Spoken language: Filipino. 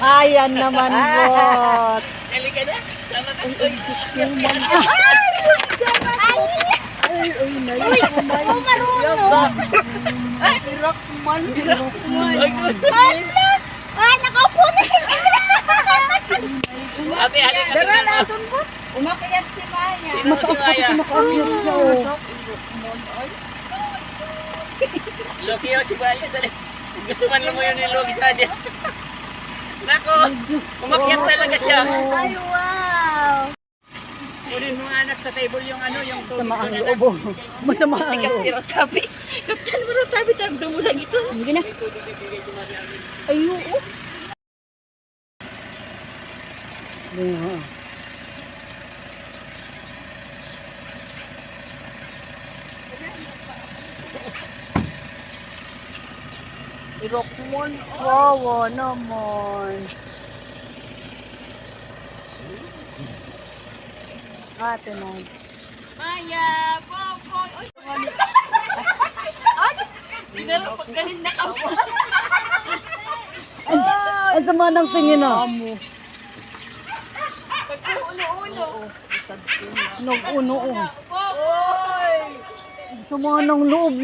Ayan naman, bot. Halika na. Sama na. Ay, naikuman. Oh, marunong. Ay, Irakman. Hala! Ay, nakaupo na siya. Ate, halika. Dara natin po. Umakyat si Maya. Mataas pa ko nakaakyat siya, oh. Loki yun si Baya. Dali. Gusto man mo yun yung Loki sa atin. Nako, umakyat talaga siya. Ay, wow. Kunin mga anak sa table yung ano, yung tubig. Masama ang loob, oh. Masama ang loob. Kaptiro tabi. Kaptiro tabi. Dumulang ito. Hindi na. Ay, oo. Yeah. Irakman, wawa naman. Ate na. Maya, Popoy. Ay, ginalo paggalin na ka po. Ang sama ng tingin, ah. Pagkuulo-ulo. Nag-uno, oh. Popoy. Sama ng loob.